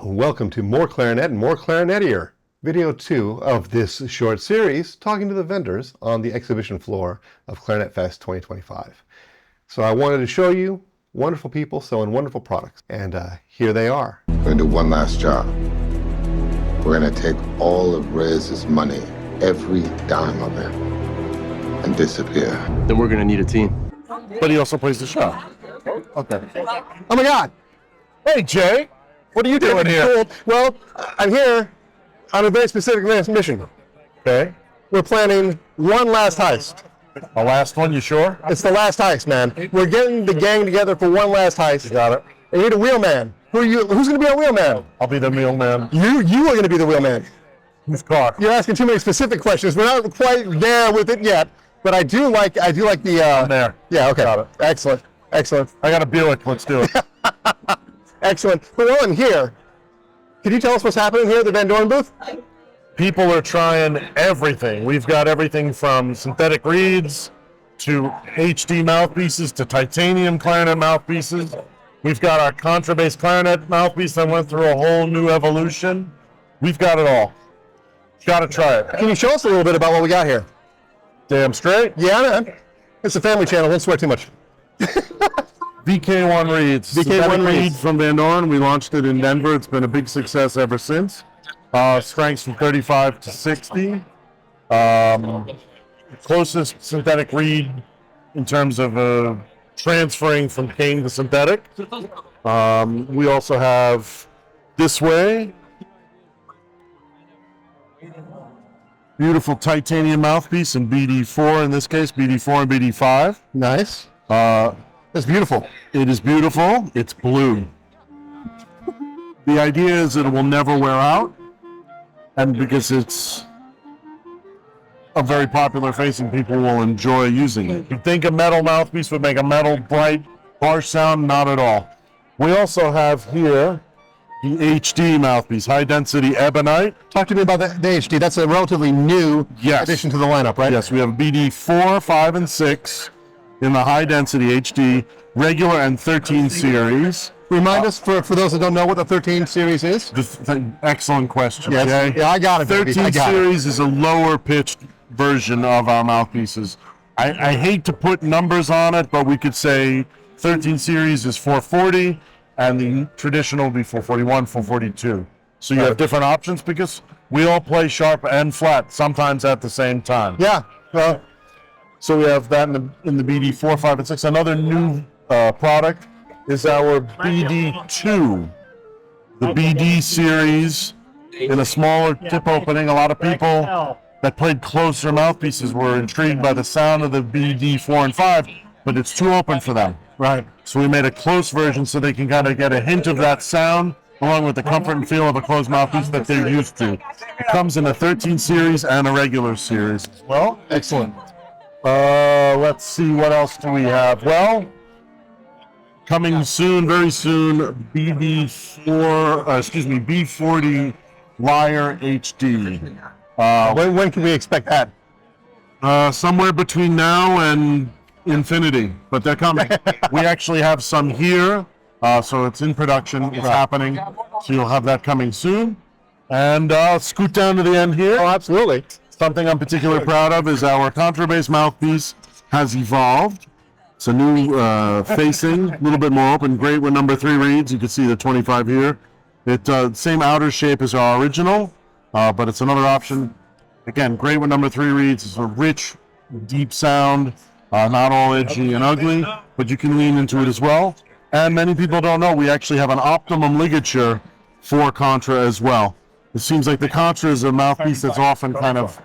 Welcome to More Clarinet and More Clarinettier, video 2 of this short series talking to the vendors on the exhibition floor of Clarinetfest 2025. So I wanted to show you wonderful people selling wonderful products, and here they are. We're going to do one last job. We're going to take all of Rez's money, every dime of it, and disappear. Then we're going to need a team. But he also plays the shop. Okay. Oh my God! Hey, Jay! What are you doing here? Cool. Well, I'm here on a very specific mission. Okay. We're planning one last heist. The last one, you sure? It's the last heist, man. We're getting the gang together for one last heist. Got it. And you need a wheelman. Who's going to be our wheelman? I'll be the wheelman. You are going to be the wheelman. Who's car? You're asking too many specific questions. We're not quite there with it yet, but I do like the. I'm there. Yeah. Okay. Got it. Excellent. I got a Buick. Let's do it. Excellent. But while I'm here, can you tell us what's happening here at the Vandoren booth? People are trying everything. We've got everything from synthetic reeds to HD mouthpieces to titanium clarinet mouthpieces. We've got our contrabass clarinet mouthpiece that went through a whole new evolution. We've got it all. Got to try it. Can you show us a little bit about what we got here? Damn straight. Yeah, man. It's a family channel. Don't swear too much. VK1 Reeds. VK1 Reeds from Vandoren. We launched it in Denver. It's been a big success ever since. Strengths from 35 to 60. Closest synthetic reed in terms of transferring from cane to synthetic. We also have this way. Beautiful titanium mouthpiece in BD4, in this case, BD4 and BD5. Nice. It's beautiful. It is beautiful. It's blue. The idea is that it will never wear out, and because it's a very popular face and people will enjoy using it. You think a metal mouthpiece would make a metal, bright, harsh sound? Not at all. We also have here the HD mouthpiece, high density ebonite. Talk to me about the HD. That's a relatively new addition to the lineup, right? Yes, we have BD4, 5, and 6 in the high density HD, regular and 13 series. Remind us, for those that don't know, what the 13 series is? Excellent question. Yes. Jay. Yeah, I got it. 13 series is a lower pitched version of our mouthpieces. I hate to put numbers on it, but we could say 13 series is 440, and the traditional will be 441, 442. So you have different options because we all play sharp and flat, sometimes at the same time. Yeah. So we have that in the BD4, 5, and 6. Another new product is our BD2. The BD series in a smaller tip opening. A lot of people that played closer mouthpieces were intrigued by the sound of the BD4 and 5, but it's too open for them. Right. So we made a close version so they can kind of get a hint of that sound along with the comfort and feel of a closed mouthpiece that they're used to. It comes in a 13 series and a regular series as well. Excellent. Let's see, what else do we have? Well, coming soon, very soon, B40 Lyre HD. When can we expect that? Somewhere between now and infinity, but they're coming. We actually have some here, so it's in production, it's happening, so you'll have that coming soon. And scoot down to the end here. Oh, absolutely. Something I'm particularly proud of is our contrabass mouthpiece has evolved. It's a new facing, a little bit more open, great with number 3 reeds. You can see the 25 here. Same outer shape as our original, but it's another option. Again, great with number 3 reeds. It's a rich, deep sound, not all edgy and ugly, but you can lean into it as well. And many people don't know, we actually have an optimum ligature for contra as well. It seems like the contra is a mouthpiece that's often kind of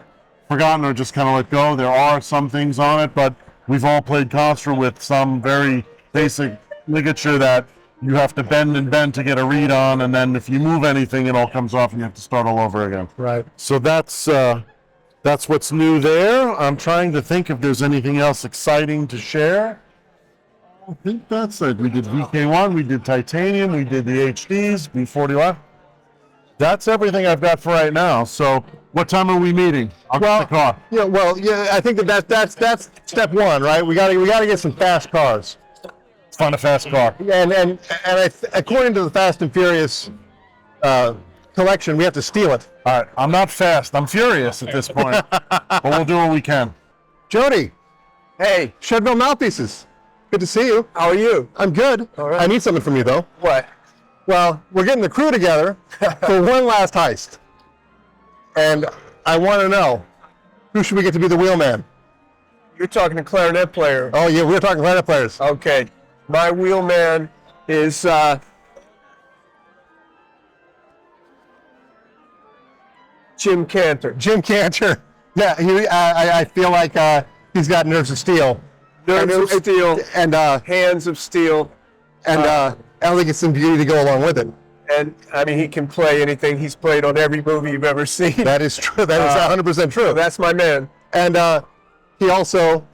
forgotten or just kind of let go. There are some things on it, but we've all played contra with some very basic ligature that you have to bend and bend to get a read on, and then if you move anything, it all comes off and you have to start all over again. Right. So that's what's new there. I'm trying to think if there's anything else exciting to share. I think that's it. We did VK1, we did titanium, we did the HDs, B40 left. That's everything I've got for right now. So what time are we meeting? I'll get the car. Yeah, I think that's step one, right? We got to get some fast cars. Find a fast car. And according to the Fast and Furious collection, we have to steal it. All right, I'm not fast. I'm furious at this point, but we'll do what we can. Jody, Hey, Chedeville mouthpieces. Good to see you. how are you? I'm good. All right. I need something from you though. What? Well, we're getting the crew together for one last heist. And I want to know, who should we get to be the wheelman? You're talking to clarinet player. Oh yeah, we're talking clarinet players. Okay. My wheelman is Jim Cantor. Jim Cantor. Yeah, I feel like he's got nerves of steel. Nerves of steel, And hands of steel, I think it's some beauty to go along with it. and I mean he can play anything. He's played on every movie you've ever seen. That is true. That is 100% true. That's my man. And he also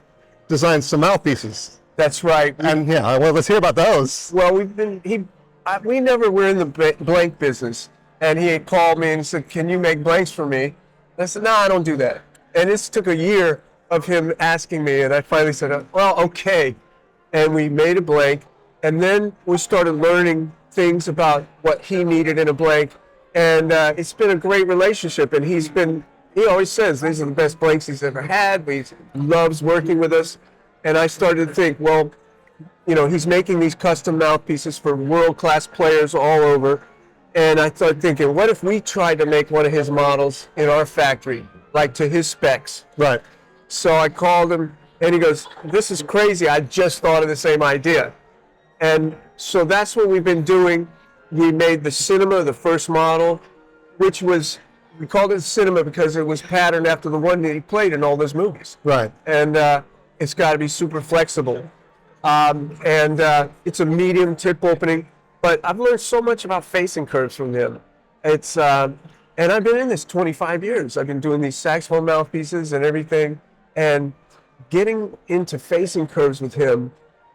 designed some mouthpieces. That's right. And yeah, well, let's hear about those. Well, we never were in the blank business, and he had called me and said, "Can you make blanks for me?" And I said, "No, I don't do that." And this took a year of him asking me, and I finally said, "Well, okay." And we made a blank, and then we started learning things about what he needed in a blank, and it's been a great relationship. And he always says these are the best blanks he's ever had. He loves working with us. And I started to think, well, you know, he's making these custom mouthpieces for world-class players all over. And I started thinking, what if we tried to make one of his models in our factory, like to his specs? Right. So I called him, and he goes, "This is crazy. I just thought of the same idea." And so that's what we've been doing. We made the Cinema, the first model, which was, we called it Cinema because it was patterned after the one that he played in all those movies. Right. And it's got to be super flexible. It's a medium tip opening, but I've learned so much about facing curves from him. It's and I've been in this 25 years. I've been doing these saxophone mouthpieces and everything, and getting into facing curves with him.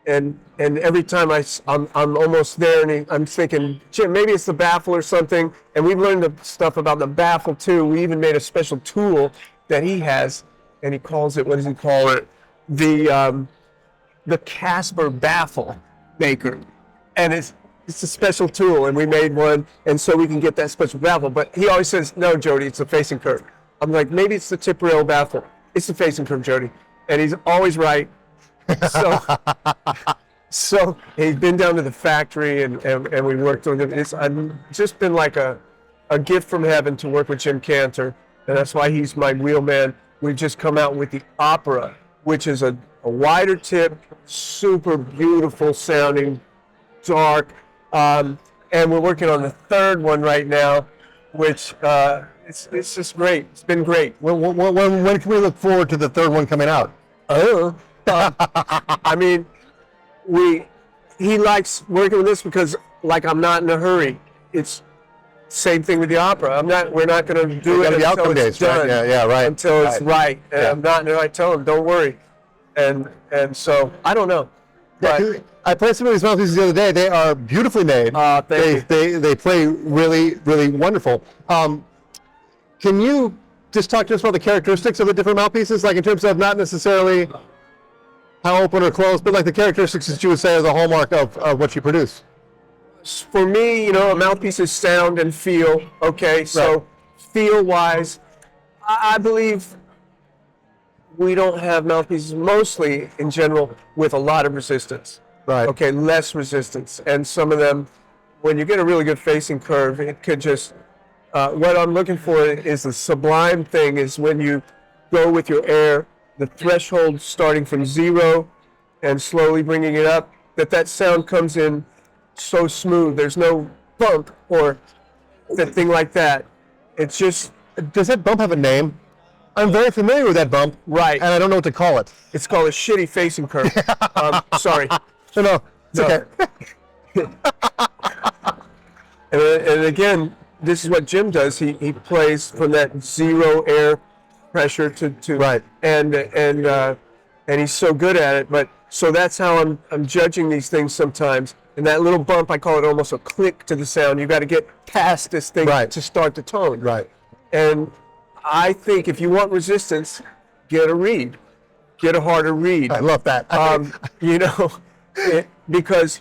And every time I'm almost there, and I'm thinking, Jim, maybe it's the baffle or something. And we've learned the stuff about the baffle too. We even made a special tool that he has, and he calls it, what does he call it? The Casper baffle maker, and it's a special tool, and we made one, and so we can get that special baffle. But he always says, "No, Jody, it's a facing curve." I'm like, maybe it's the tip rail baffle. It's the facing curve, Jody, and he's always right. So he's been down to the factory, and we worked on it. It's just been like a gift from heaven to work with Jim Cantor, and that's why he's my wheelman. We've just come out with the Opera, which is a wider tip, super beautiful sounding, dark, and we're working on the third one right now, which it's just great. It's been great. When can we look forward to the third one coming out? I mean, he likes working with this because, like, I'm not in a hurry. It's same thing with the Opera. We're not going to do it The until outcome it's days, right? done. Yeah, right. Until it's right. And Yeah. I'm not. And I tell him, don't worry. And so I don't know. But I played some of these mouthpieces the other day. They are beautifully made. Thank you. They play really, really wonderful. Can you just talk to us about the characteristics of the different mouthpieces, like in terms of not necessarily how open or closed, but like the characteristics that you would say are the hallmark of what you produce? For me, you know, a mouthpiece is sound and feel. Okay, so Right. feel-wise, I believe we don't have mouthpieces mostly in general with a lot of resistance. Right. Okay, less resistance, and some of them, when you get a really good facing curve, it could just. What I'm looking for is the sublime thing. Is when you go with your air, the threshold starting from 0 and slowly bringing it up. That sound comes in so smooth. There's no bump or that thing like that. It's just Does that bump have a name? I'm very familiar with that bump. right. And I don't know what to call it. It's called a shitty facing curve. Sorry. No, it's No. okay. And again, this is what Jim does. He plays from that 0 air pressure to Right. and he's so good at it. But so that's how I'm judging these things sometimes. And that little bump, I call it almost a click to the sound. You got to get past this thing Right. to start the tone. Right. And I think if you want resistance, get a reed, get a harder reed. I love that. You know, because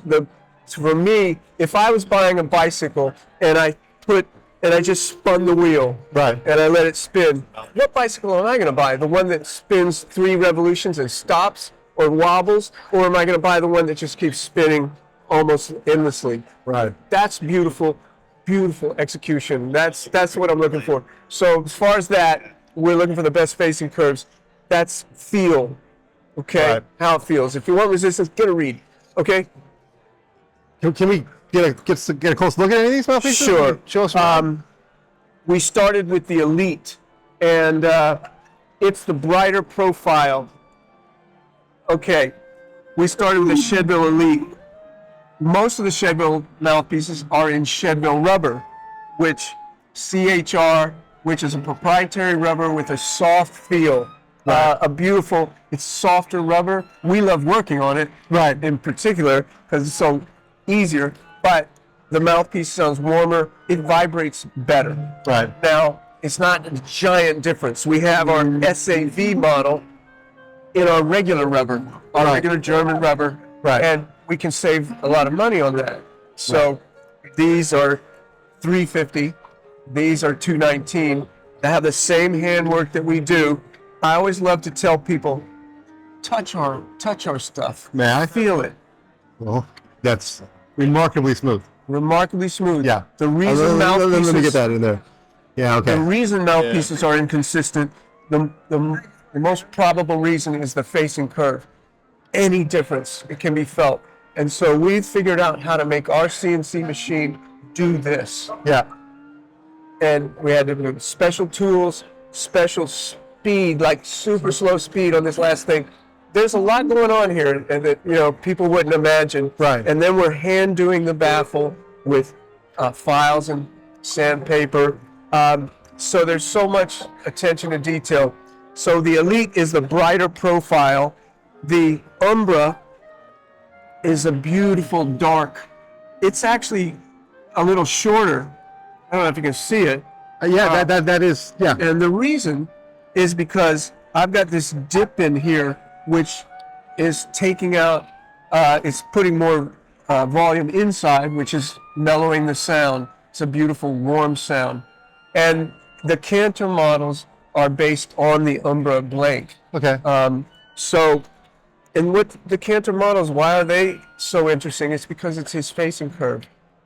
for me, if I was buying a bicycle and I I just spun the wheel. Right. And I let it spin. What bicycle am I going to buy? The one that spins 3 revolutions and stops or wobbles? Or am I going to buy the one that just keeps spinning almost endlessly? Right. That's beautiful, beautiful execution. That's what I'm looking for. So as far as that, we're looking for the best facing curves. That's feel, okay? Right. How it feels. If you want resistance, get a reed, okay? Can we get a close look at any of these mouthpieces? Sure. Show us. We started with the Elite, and it's the brighter profile. Okay, we started with the Chedeville Elite. Most of the Chedeville mouthpieces are in Chedeville rubber, which CHR, which is a proprietary rubber with a soft feel. It's softer rubber. We love working on it, Right. in particular, because it's so easier, but the mouthpiece sounds warmer. It vibrates better. Right. Now, it's not a giant difference. We have our SAV model in our regular rubber, our Right. regular German rubber, Right. and we can save a lot of money on that. So these are $350. These are $219. They have the same handwork that we do. I always love to tell people, touch our stuff. May I? Feel it. Well, that's remarkably smooth. Remarkably smooth. Yeah. The reason let me mouthpieces. get that in there. Yeah. Okay. The reason mouthpieces are inconsistent, the most probable reason is the facing curve. Any difference, it can be felt. And so we've figured out how to make our CNC machine do this. Yeah. And we had to do special tools, special speed, like super slow speed on this last thing. There's a lot going on here and that people wouldn't imagine. Right. And then we're hand doing the baffle with files and sandpaper. So there's so much attention to detail. So the Elite is the brighter profile. The Umbra is a beautiful dark. It's actually a little shorter. I don't know if you can see it. Yeah. That is. Yeah. And the reason is because I've got this dip in here, which is taking out, it's putting more volume inside, which is mellowing the sound. It's a beautiful, warm sound. And the Cantor models are based on the Umbra blank. Okay. And what the Cantor models, why are they so interesting? It's because it's his facing curve.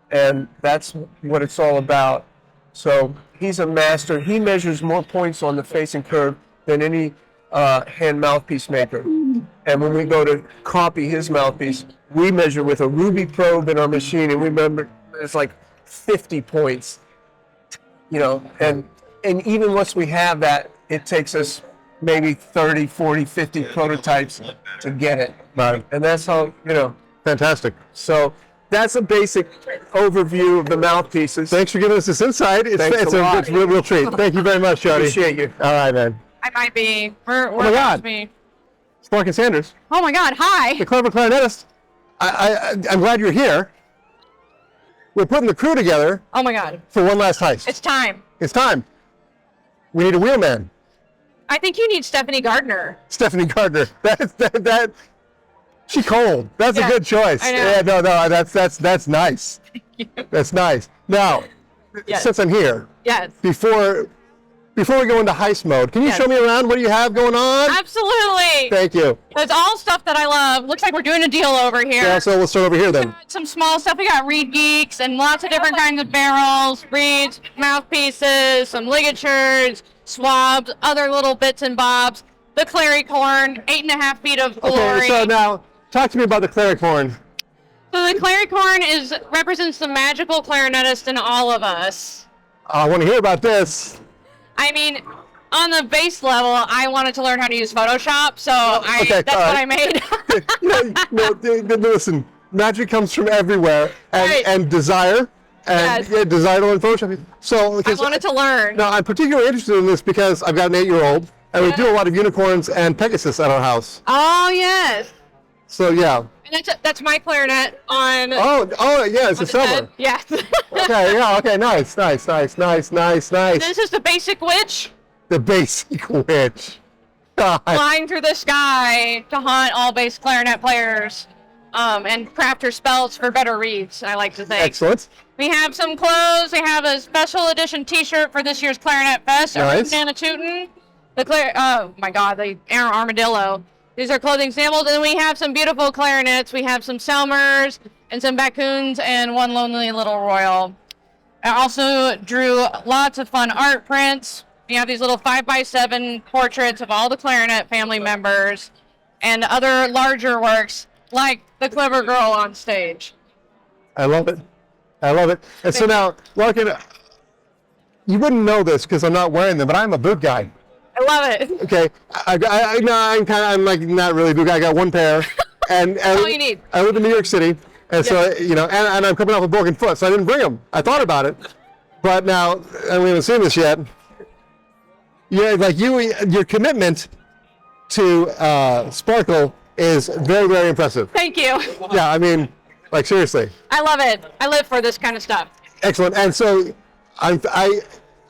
And that's what it's all about. So he's a master. He measures more points on the facing curve than any hand mouthpiece maker. And when we go to copy his mouthpiece, we measure with a ruby probe in our machine, and we remember it's like 50 points. And even once we have that, it takes us maybe 30, 40, 50 prototypes to get it. Right. And that's how, Fantastic. so that's a basic overview of the mouthpieces. Thanks for giving us this insight. It's a real treat. Thank you very much, Jody. Appreciate you. All right, man. I might be. Where my God. me? It's Larkin Sanders, Oh my God! Hi. the clever clarinetist. I'm glad you're here. We're putting the crew together Oh my God! for one last heist. It's time. It's time. We need a wheelman. I think you need Stephanie Gardner. Stephanie Gardner. That. She cold. That's Yeah, a good choice. I know. Yeah, no, that's nice. That's nice. Now, Yes. since I'm here, Yes. before we go into heist mode, can you Yes. show me around what do you have going on? Absolutely. Thank you. That's all stuff that I love. Looks like we're doing a deal over here. Yeah, so we'll start over here then. Some small stuff. We got reed geeks and lots of different kinds of barrels, reeds, mouthpieces, some ligatures, swabs, other little bits and bobs. The claricorn, 8.5 feet of glory. Okay, so now talk to me about the claricorn. So the claricorn represents the magical clarinetist in all of us. I want to hear about this. I mean, on the base level, I wanted to learn how to use Photoshop, so Okay, that's all what right. I made. Listen, magic comes from everywhere, Right. and desire, and Yes. desire to learn Photoshop. So, I because wanted to learn. now I'm particularly interested in this because I've got an 8-year-old, and we do a lot of unicorns and Pegasus at our house. Oh, yes. So yeah. And that's my clarinet on. Oh yeah, it's a on the silver. head. Yes. Okay, yeah, okay, nice. This is the basic witch The basic witch. God. flying through the sky to haunt all bass clarinet players, and craft her spells for better reeds, I like to think. Excellent. We have some clothes. We have a special edition T-shirt for this year's Clarinet Fest. Nice. Nana Tootin. Oh my God, the armadillo. These are clothing samples, and then we have some beautiful clarinets. We have some Selmers and some Baccoons and one lonely little royal. I also drew lots of fun art prints. We have these little 5x7 portraits of all the clarinet family members and other larger works like the clever girl on stage. I love it. I love it. And so now, Larkin, you wouldn't know this because I'm not wearing them, but I'm a boot guy. I love it. Okay, I'm like not really a boot guy. I got one pair, and all you need. I live in New York City, and so and I'm coming off a broken foot, so I didn't bring them. I thought about it, but now, and we haven't seen this yet. Yeah, like your commitment to Sparkle is very, very impressive. Thank you. Yeah, I mean, like seriously. I love it. I live for this kind of stuff. Excellent. And so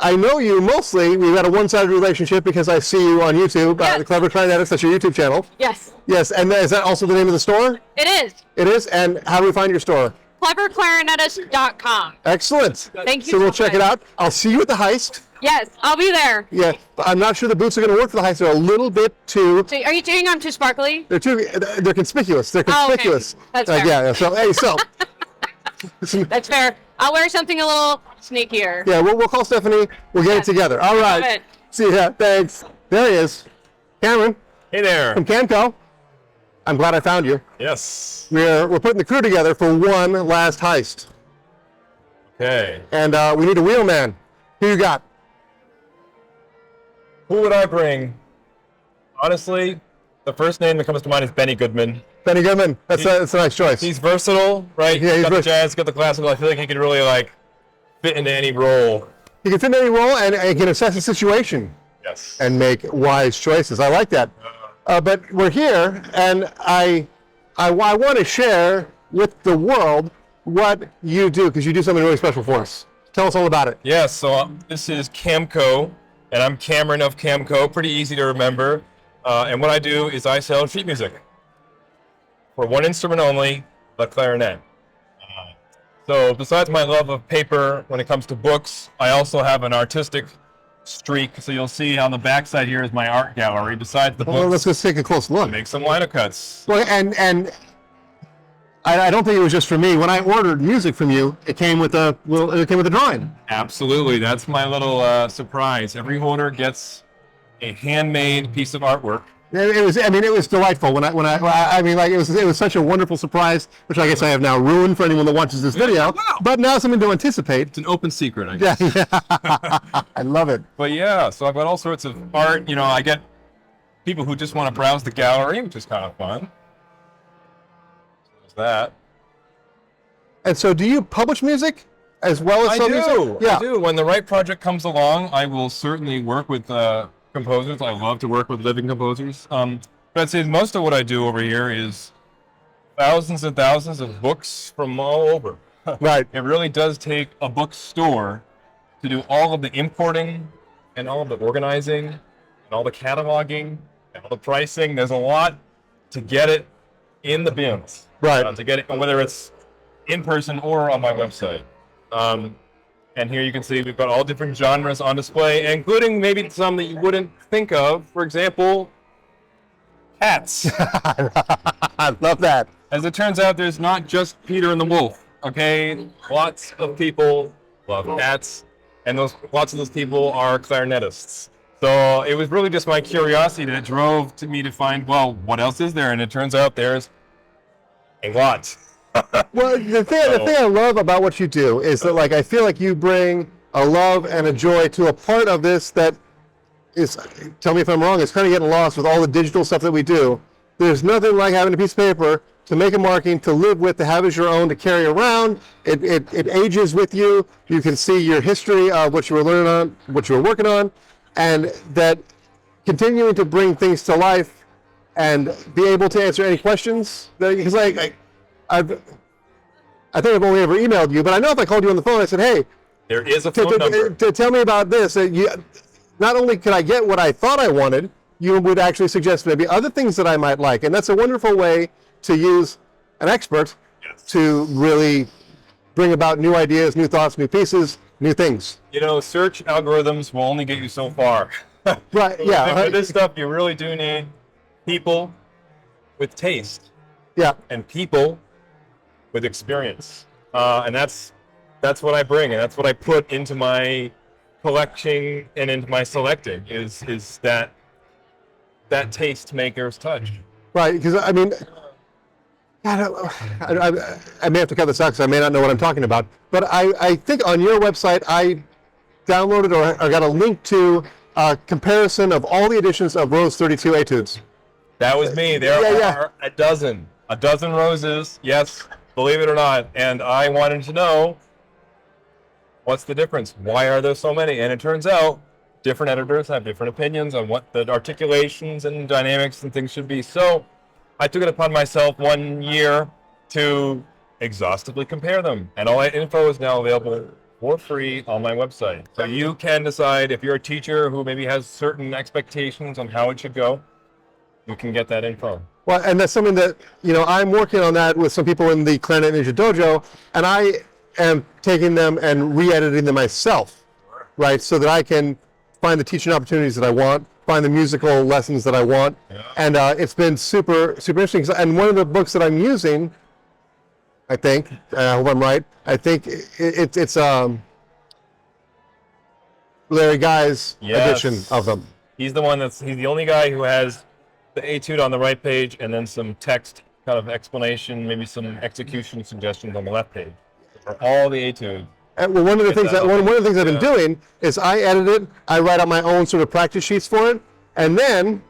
I know you mostly. We've got a one-sided relationship because I see you on YouTube. Yes. The Clever Clarinetist, that's your YouTube channel. Yes. Yes, and is that also the name of the store? It is. It is. And how do we find your store? CleverClarinetist.com. Excellent. Thank you So we'll so check it much. out. I'll see you at the Heist. Yes, I'll be there. Yeah, I'm not sure the boots are going to work for the Heist. They're a little bit too. So are you doing them too sparkly? They're conspicuous. They're Oh, okay. conspicuous. That's Like, fair. yeah. So hey, so. That's fair. I'll wear something a little sneakier. Yeah, we'll call Stephanie. We'll get it together. All right. Love it. See ya. Thanks. There he is. Cameron Hey there. from Camco. I'm glad I found you. Yes. We're putting the crew together for one last heist. Okay. And we need a wheelman. Who you got? Who would I bring? Honestly, the first name that comes to mind is Benny Goodman. Benny Goodman. That's a nice choice. He's versatile, right? Yeah, he's He's got the versatile. jazz, got the classical. I feel like he could really fit into any role. He can fit in any role and can assess the situation Yes. and make wise choices. I like that. But we're here, and I want to share with the world what you do, because you do something really special for us. Tell us all about it. Yes. So this is Camco, and I'm Cameron of Camco. Pretty easy to remember. And what I do is I sell sheet music for one instrument only, the clarinet. So besides my love of paper when it comes to books, I also have an artistic streak. So you'll see on the back side here is my art gallery. Besides the Well, let's books, just take a close look. make some lino cuts. Well, and I don't think it was just for me. When I ordered music from you, it came with a drawing. Absolutely, that's my little surprise. Every holder gets a handmade piece of artwork. It was delightful when it was such a wonderful surprise, which I guess I have now ruined for anyone that watches this video. Wow. But now something to anticipate. It's an open secret, I guess. Yeah, I love it. But yeah, so I've got all sorts of art. I get people who just want to browse the gallery, which is kind of fun. So there's that. And so, do you publish music as well as I sell do. music? Yeah. I do. When the right project comes along, I will certainly work with composers. I love to work with living composers. But I'd say most of what I do over here is thousands and thousands of books from all over. Right. It really does take a bookstore to do all of the importing and all of the organizing and all the cataloging and all the pricing. There's a lot to get it in the bins. Right. To get it, whether it's in person or on my website. And here you can see we've got all different genres on display, including maybe some that you wouldn't think of. For example, cats. I love that. As it turns out, there's not just Peter and the Wolf. Okay, lots of people love cats, and lots of those people are clarinetists. So it was really just my curiosity that drove me to find, well, what else is there? And it turns out there's a lot. Well, the thing I love about what you do is that, I feel like you bring a love and a joy to a part of this that is, tell me if I'm wrong, it's kind of getting lost with all the digital stuff that we do. There's nothing like having a piece of paper to make a marking, to live with, to have as your own, to carry around. It ages with you. You can see your history of what you were learning on, what you were working on, and that continuing to bring things to life and be able to answer any questions. Because I think I've only ever emailed you, but I know if I called you on the phone, I said, hey, There is a phone number. to tell me about this. Not only could I get what I thought I wanted, you would actually suggest maybe other things that I might like. And that's a wonderful way to use an expert Yes. to really bring about new ideas, new thoughts, new pieces, new things. You know, search algorithms will only get you so far. Right, yeah. For this stuff, you really do need people with taste Yeah, and people with experience. And that's what I bring, and that's what I put into my collecting and into my selecting is that taste maker's touch. right, because I mean, I may have to cut this out because I may not know what I'm talking about, but I think on your website I downloaded or got a link to a comparison of all the editions of Rose 32 etudes. That was me. There are a dozen roses, yes, believe it or not, and I wanted to know what's the difference? Why are there so many? And it turns out different editors have different opinions on what the articulations and dynamics and things should be. So I took it upon myself 1 year to exhaustively compare them. And all that info is now available for free on my website. So you can decide if you're a teacher who maybe has certain expectations on how it should go, you can get that info. Well, and that's something that, you know, I'm working on that with some people in the Clarinet Ninja Dojo, and I am taking them and re-editing them myself, right? So that I can find the teaching opportunities that I want, find the musical lessons that I want. Yeah. And it's been super, super interesting. And one of the books that I'm using, I think, I hope I'm right, I think it's Larry Guy's edition of them. He's the one he's the only guy who has the etude on the right page and then some text kind of explanation, maybe some execution suggestions on the left page for all the etudes. And one of the things I've been doing is I edit it, I write out my own sort of practice sheets for it, and then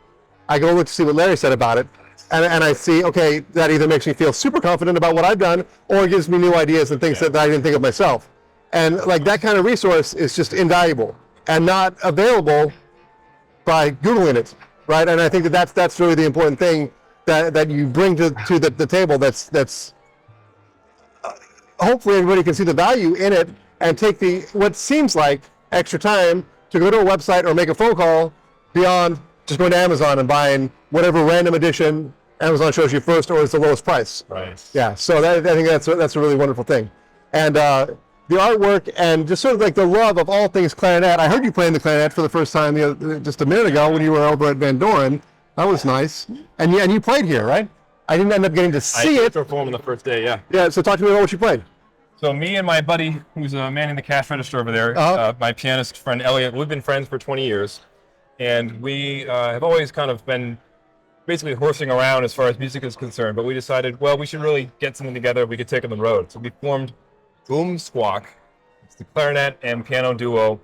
I go look to see what Larry said about it, and I see, okay, that either makes me feel super confident about what I've done, or it gives me new ideas and things that I didn't think of myself. And like that kind of resource is just invaluable and not available by Googling it, right? And I think that's really the important thing that you bring to the table. That's hopefully everybody can see the value in it and take what seems like extra time to go to a website or make a phone call beyond just going to Amazon and buying whatever random edition Amazon shows you first or is the lowest price. Right. Yeah. So I think that's a really wonderful thing. And the artwork and just sort of like the love of all things clarinet. I heard you playing the clarinet for the first time just a minute ago when you were over at Vandoren. That was nice. And you played here, right? I didn't end up getting to see it. I performed on the first day, yeah. Yeah, so talk to me about what you played. So me and my buddy, who's manning the cash register over there, my pianist friend Elliot, we've been friends for 20 years. And we have always kind of been basically horsing around as far as music is concerned. But we decided, well, we should really get something together we could take on the road. So we formed Boom Squawk. It's the clarinet and piano duo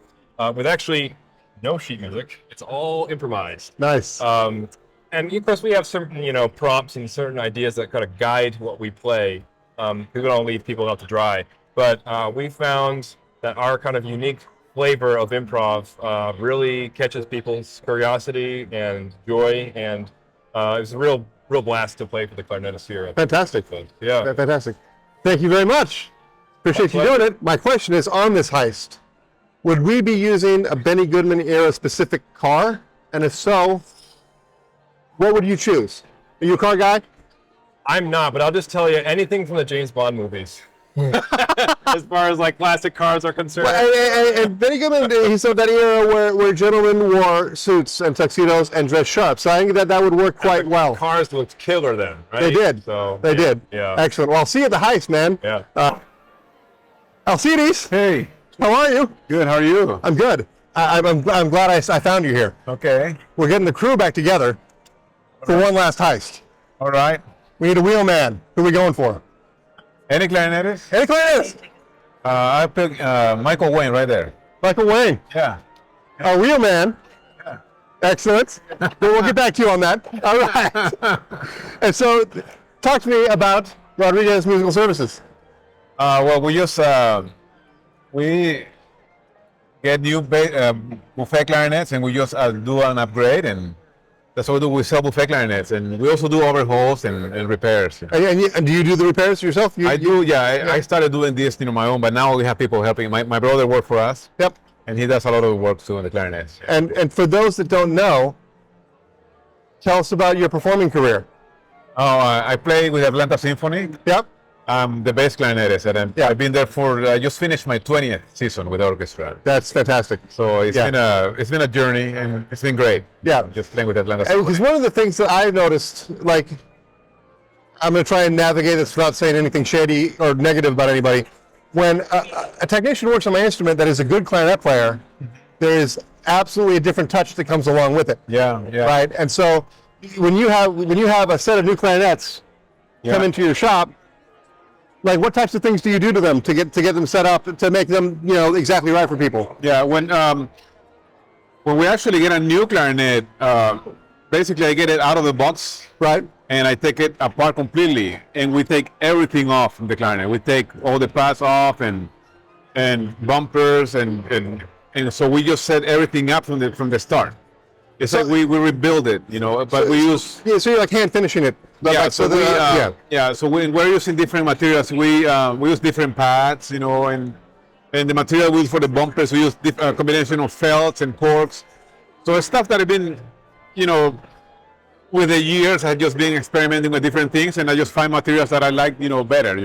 with actually no sheet music. It's all improvised. Nice. And of course we have certain, prompts and certain ideas that kind of guide what we play. Because we don't leave people out to dry. But we found that our kind of unique flavor of improv really catches people's curiosity and joy, and it was a real blast to play for the Clarinetist here. Fantastic. Yeah. Fantastic. Thank you very much. Appreciate you doing it. My question is on this heist. Would we be using a Benny Goodman era specific car? And if so, what would you choose? Are you a car guy? I'm not, but I'll just tell you, anything from the James Bond movies. As far as like classic cars are concerned. Well, and Benny Goodman, he saw that era where gentlemen wore suits and tuxedos and dressed sharp. So I think that would work quite well. Cars looked killer then, right? They did. So they did. Yeah. Excellent. Well, I'll see you at the heist, man. Yeah. Alcides. Hey. How are you? Good. How are you? I'm good. I'm glad I found you here. Okay. We're getting the crew back together for one last heist. All right. We need a wheelman. Who are we going for? Any clarinetist? Any clarinetist? I picked Michael Wayne right there. Michael Wayne. Yeah. Our wheelman. Yeah. Excellent. We'll get back to you on that. All right. And so, talk to me about Rodriguez Musical Services. Well, we just we get new buffet clarinets, and we just do an upgrade, and that's what we do. We sell buffet clarinets, and we also do overhauls and repairs. And do you do the repairs yourself? I started doing this, my own, but now we have people helping. My brother works for us. Yep. And he does a lot of the work too on the clarinets. And for those that don't know, tell us about your performing career. Oh, I play with Atlanta Symphony. Yep. I'm the bass clarinetist, and I've been there for. I just finished my 20th season with the orchestra. That's fantastic. So it's been a journey, and it's been great. Yeah. Just playing with Atlanta. Because one of the things that I noticed, like, I'm going to try and navigate this without saying anything shady or negative about anybody. When a technician works on my instrument that is a good clarinet player, there is absolutely a different touch that comes along with it. Yeah. Right. And so when you have a set of new clarinets come into your shop, like, what types of things do you do to them to get them set up to make them, exactly right for people? Yeah, when we actually get a new clarinet, basically I get it out of the box, Right. and I take it apart completely, and we take everything off from the clarinet. We take all the pads off and bumpers and so we just set everything up from the start. It's like we rebuild it, but we use. Yeah, so you're like hand finishing it. So we're using different materials. We use different pads, and the material we use for the bumpers, we use a combination of felts and corks. So it's stuff that I've been, with the years, I've just been experimenting with different things, and I just find materials that I like, better,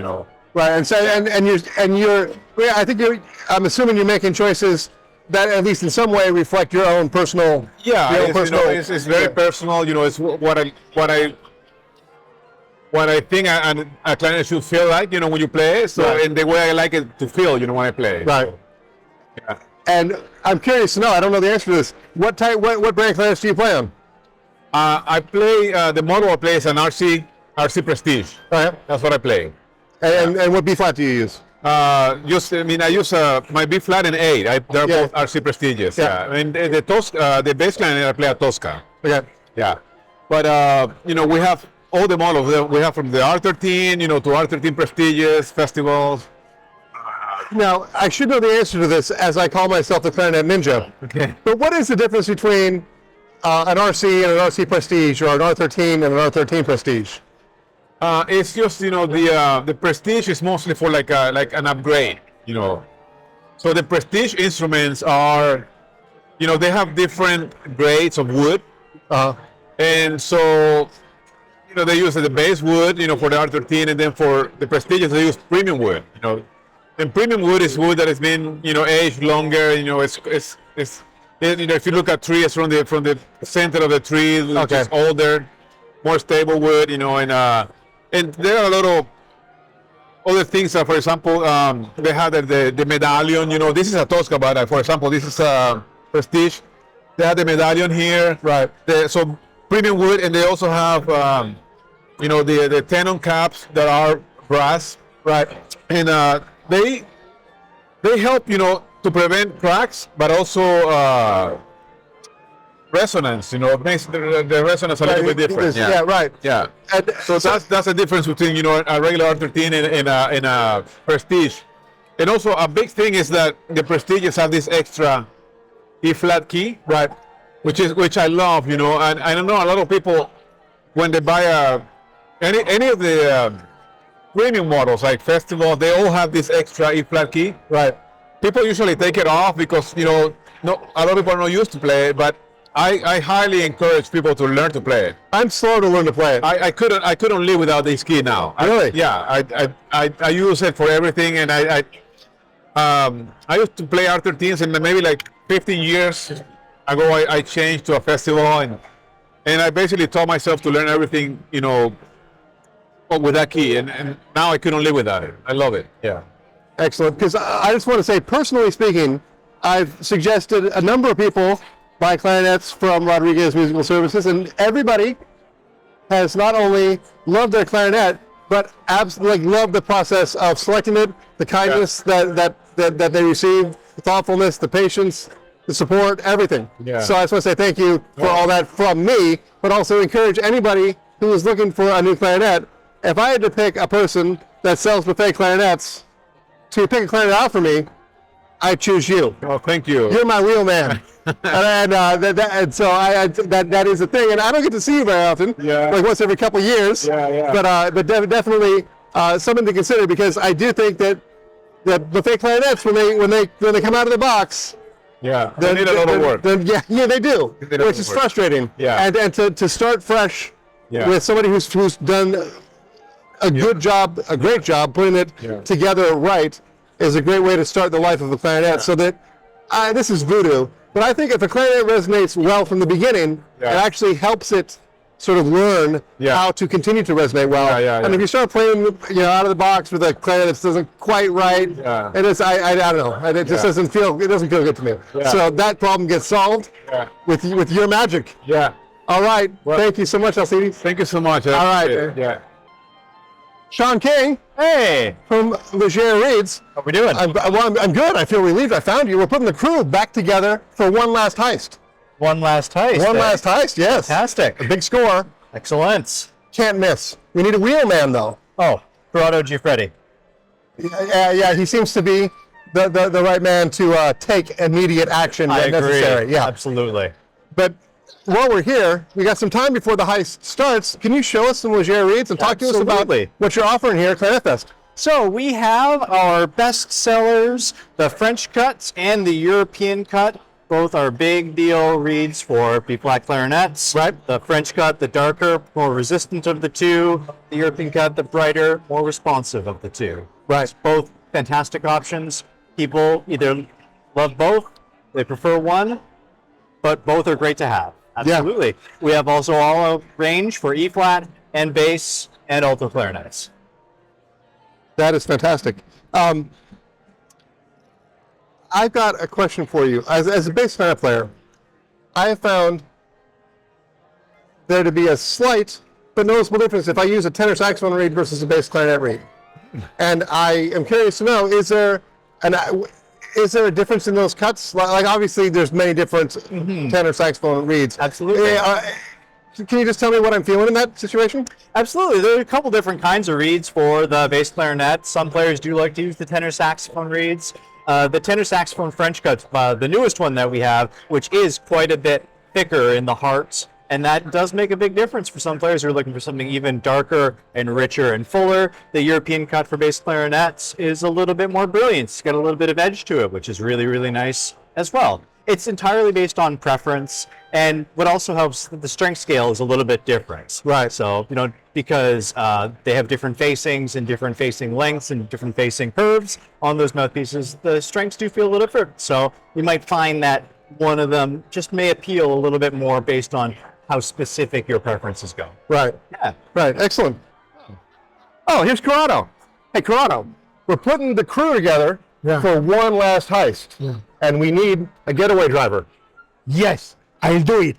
Right, and so I think I'm assuming you're making choices that at least in some way reflect your own personal. Yeah, your own personal. it's very personal. It's what I think a clarinet should feel like, when you play. So, Right. and the way I like it to feel, when I play. Right. Yeah. And I'm curious to know. I don't know the answer to this. What brand clarinets do you play on? I play the model I play is an RC Prestige. Right. That's what I play. And what B flat do you use? I use my B flat and A. They're both RC Prestiges. Yeah. And the bass clarinet I play a Tosca. Okay. Yeah. But we have all the models. We have from the R13, to R13 Prestiges, festivals. Now, I should know the answer to this, as I call myself the Clarinet Ninja. Okay. But what is the difference between an RC and an RC Prestige, or an R13 and an R13 Prestige? It's just the Prestige is mostly for like an upgrade. So the Prestige instruments are, they have different grades of wood, and so they use the base wood, for the R13, and then for the Prestiges they use premium wood. And premium wood is wood that has been aged longer. It's if you look at trees from the center of the tree, which is older, more stable wood. And there are a lot of other things. For example, they have the medallion. This is a Tosca, but for example, this is a Prestige. They have the medallion here. Right. So premium wood, and they also have the tenon caps that are brass. Right. And they help to prevent cracks, but also resonance. It makes the resonance a little bit different. Yeah. Right. Yeah. And So that's the difference between a regular R13 and a Prestige. And also a big thing is that the Prestiges have this extra E flat key, right. which I love. And I don't know, a lot of people when they buy any of the premium models like Festival, they all have this extra E flat key. Right. People usually take it off because a lot of people are not used to play it, but I highly encourage people to learn to play it. I'm slow to learn to play it. I couldn't live without this key now. Really? I use it for everything, and I used to play R13s, and maybe like 15 years ago I changed to a Festival, and I basically taught myself to learn everything with that key, and now I couldn't live without it. I love it. Yeah. Excellent. Because I just want to say, personally speaking, I've suggested a number of people buy clarinets from Rodriguez Musical Services, and everybody has not only loved their clarinet, but absolutely loved the process of selecting it, the kindness that they receive, the thoughtfulness, the patience, the support, everything. Yeah. So I just want to say thank you for all that from me, but also encourage anybody who is looking for a new clarinet. If I had to pick a person that sells buffet clarinets to pick a clarinet out for me, I choose you. Oh, thank you. You're my wheel man. and so that is the thing. And I don't get to see you very often, like once every couple of years. But definitely something to consider, because I do think that buffet clarinets, when they come out of the box, they need a lot of work. Yeah, they do, which is frustrating. Yeah. And to start fresh with somebody who's done a good job, a great job putting it together right is a great way to start the life of a clarinet. So that this is voodoo, but I think if a clarinet resonates well from the beginning, it actually helps it sort of learn how to continue to resonate well. And if you start playing, out of the box with a clarinet that doesn't quite right, it is, I don't know, it just doesn't feel good to me. So that problem gets solved with your magic. All right. Well, thank you so much, Alcides. Thank you so much. All right. Sean King. Hey, from Légère Reeds. How we doing? I'm good. I feel relieved I found you. We're putting the crew back together for one last heist. One last heist. One last heist, yes. Fantastic. A big score. Excellent. Can't miss. We need a wheelman, though. Oh, Corrado Giuffretti. Yeah, he seems to be the right man to take immediate action when necessary. Yeah, absolutely. But while we're here, we got some time before the heist starts. Can you show us some Légère Reeds and talk to us about what you're offering here at Clarinetfest? So we have our best sellers, the French cuts and the European cut. Both are big deal reeds for B-flat clarinets. Right. The French cut, the darker, more resistant of the two. The European cut, the brighter, more responsive of the two. Right. Both fantastic options. People either love both, they prefer one, but both are great to have. Absolutely. Yeah. We have also all a range for E-flat and bass and alto clarinets. That is fantastic. I've got a question for you. As a bass clarinet player, I have found there to be a slight but noticeable difference if I use a tenor saxophone reed versus a bass clarinet reed. And I am curious to know, is there a difference in those cuts? Like obviously there's many different tenor saxophone reeds. Absolutely. Can you just tell me what I'm feeling in that situation? Absolutely. There are a couple different kinds of reeds for the bass clarinet. Some players do like to use the tenor saxophone reeds. The tenor saxophone French cut, the newest one that we have, which is quite a bit thicker in the heart, and that does make a big difference for some players who are looking for something even darker and richer and fuller. The European cut for bass clarinets is a little bit more brilliant. It's got a little bit of edge to it, which is really, really nice as well. It's entirely based on preference, and what also helps, the strength scale is a little bit different. Right. So, because they have different facings and different facing lengths and different facing curves on those mouthpieces, the strengths do feel a little different. So you might find that one of them just may appeal a little bit more based on how specific your preferences go. Right. Yeah. Right. Excellent. Oh, here's Corrado. Hey, Corrado. We're putting the crew together for one last heist. Yeah. And we need a getaway driver. Yes, I'll do it.